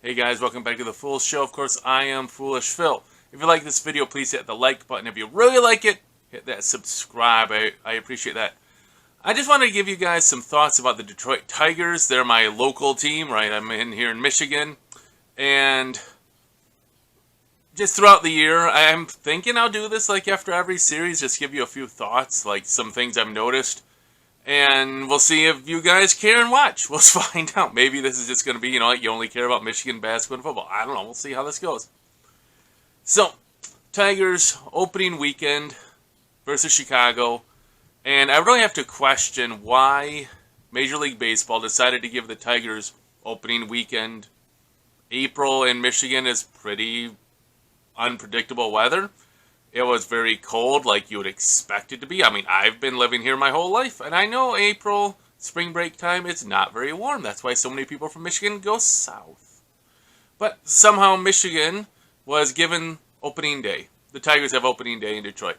Hey guys, welcome back to the Fool Show. Of course, I am Foolish Phil. If you like this video, please hit the like button. If you really like it, hit that subscribe. I appreciate that. I just wanted to give you guys some thoughts about the Detroit Tigers. They're my local team, right? I'm in here in Michigan. And just throughout the year, I'm thinking I'll do this like after every series, just give you a few thoughts, like some things I've noticed. And we'll see if you guys care and watch. We'll find out. Maybe this is just going to be, like you only care about Michigan basketball and football. I don't know. We'll see how this goes. So, Tigers opening weekend versus Chicago. And I really have to question why Major League Baseball decided to give the Tigers opening weekend. April in Michigan is pretty unpredictable weather. It was very cold, like you would expect it to be. I mean, I've been living here my whole life, and I know April, spring break time, it's not very warm. That's why so many people from Michigan go south. But somehow Michigan was given opening day. The Tigers have opening day in Detroit.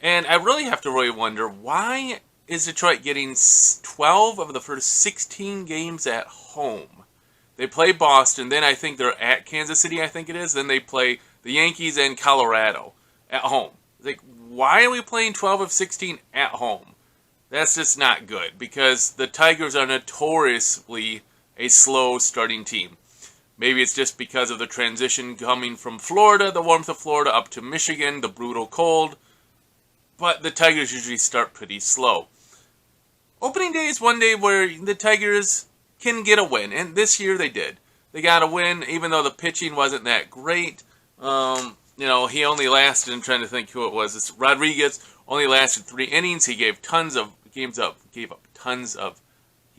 And I really have to wonder, why is Detroit getting 12 of the first 16 games at home? They play Boston, then I think they're at Kansas City, I think it is. Then they play the Yankees and Colorado at home. Like, why are we playing 12 of 16 at home? That's just not good, because the Tigers are notoriously a slow starting team. Maybe it's just because of the transition coming from Florida, the warmth of Florida, up to Michigan, the brutal cold. But the Tigers usually start pretty slow. Opening day is one day where the Tigers can get a win, and this year they did. They got a win, even though the pitching wasn't that great. He only lasted, I'm trying to think who it was. It's Rodriguez only lasted 3 innings. He gave tons of games up, he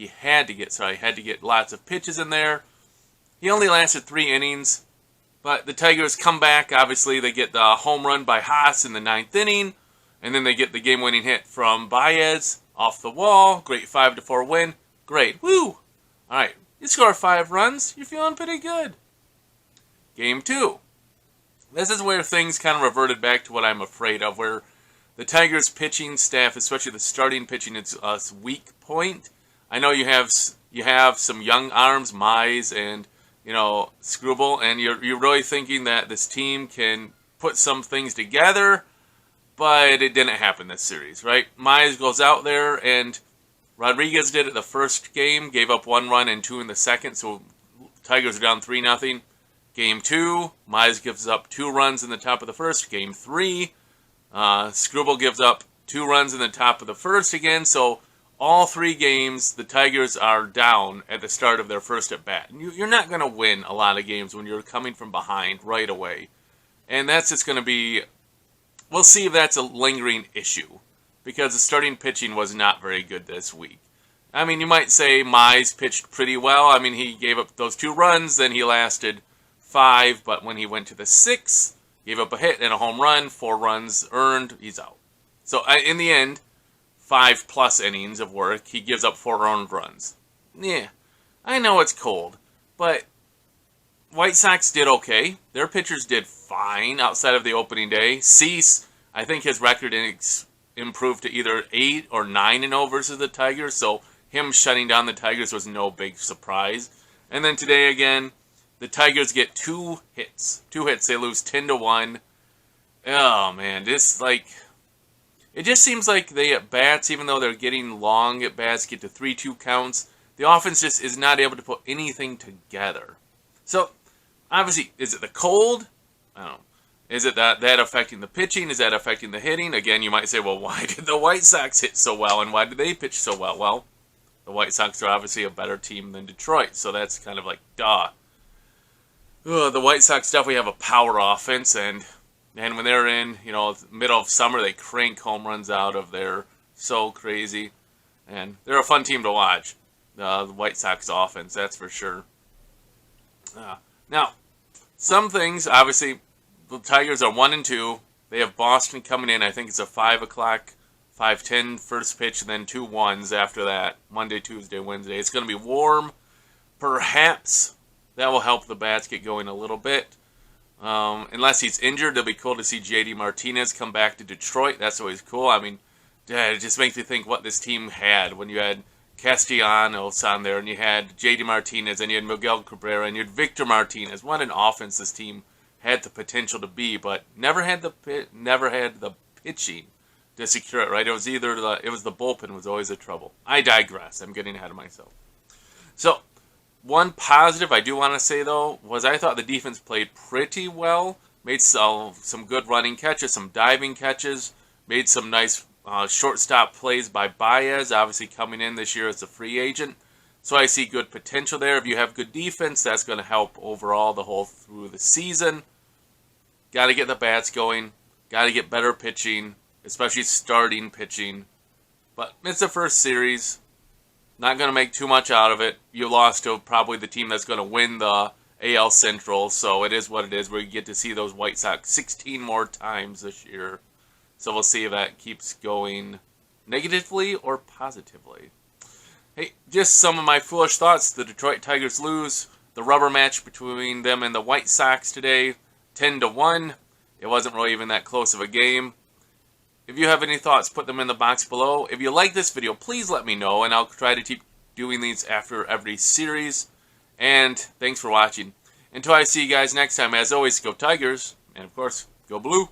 had to get lots of pitches in there. He only lasted 3 innings, but the Tigers come back. Obviously, they get the home run by Haas in the 9th inning, and then they get the game-winning hit from Baez off the wall. Great 5-4 win. Great. Woo! All right, you score 5 runs. You're feeling pretty good. Game 2. This is where things kind of reverted back to what I'm afraid of, where the Tigers pitching staff, especially the starting pitching, is a weak point. I know you have some young arms, Mize and Scrubble, and you're really thinking that this team can put some things together, but it didn't happen this series, right? Mize goes out there, and Rodriguez did it the first game, gave up 1 run and 2 in the second, so Tigers are down 3-0. Game 2, Mize gives up 2 runs in the top of the first. Game 3, Scrubble gives up 2 runs in the top of the first again. So all 3 games, the Tigers are down at the start of their first at-bat. You're not going to win a lot of games when you're coming from behind right away. And that's just going to be, we'll see if that's a lingering issue, because the starting pitching was not very good this week. I mean, you might say Mize pitched pretty well. I mean, he gave up those 2 runs, then he lasted 5, but when he went to the 6th, gave up a hit and a home run, 4 runs earned, he's out. So in the end, 5+ innings of work, he gives up 4 earned runs. Yeah, I know it's cold, but White Sox did okay. Their pitchers did fine outside of the opening day. Cease, I think his record improved to either 8 or 9-0 versus the Tigers, so him shutting down the Tigers was no big surprise. And then today again, the Tigers get 2 hits. 2 hits. They lose 10-1. Oh, man. It just seems like they at-bats, even though they're getting long at-bats, get to 3-2 counts, the offense just is not able to put anything together. So, obviously, is it the cold? I don't know. Is it that affecting the pitching? Is that affecting the hitting? Again, you might say, well, why did the White Sox hit so well, and why did they pitch so well? Well, the White Sox are obviously a better team than Detroit, so that's kind of like, duh. The White Sox definitely have a power offense, and when they're in, middle of summer, they crank home runs out of there. So crazy. And they're a fun team to watch, the White Sox offense, that's for sure. Now, some things, obviously, the Tigers are 1-2. They have Boston coming in. I think it's a 5 o'clock, 5:10 first pitch, and then 2 1s after that. Monday, Tuesday, Wednesday. It's going to be warm. Perhaps that will help the bats get going a little bit. Unless he's injured, it'll be cool to see J.D. Martinez come back to Detroit. That's always cool. I mean, it just makes me think what this team had when you had Castellanos on there, and you had J.D. Martinez, and you had Miguel Cabrera, and you had Victor Martinez. What an offense this team had the potential to be, but never had the pitching to secure it. Right? It was the bullpen was always a trouble. I digress. I'm getting ahead of myself. So, one positive I do want to say though was I thought the defense played pretty well. Made some good running catches, some diving catches. Made some nice shortstop plays by Baez, obviously coming in this year as a free agent. So I see good potential there. If you have good defense, that's going to help overall through the season. Got to get the bats going. Got to get better pitching, especially starting pitching. But it's the first series. Not going to make too much out of it. You lost to probably the team that's going to win the AL Central, so it is what it is. We get to see those White Sox 16 more times this year. So we'll see if that keeps going negatively or positively. Hey, just some of my foolish thoughts. The Detroit Tigers lose the rubber match between them and the White Sox today, 10-1. It wasn't really even that close of a game. If you have any thoughts, put them in the box below. If you like this video, please let me know, and I'll try to keep doing these after every series. And thanks for watching. Until I see you guys next time, as always, go Tigers, and of course, go Blue.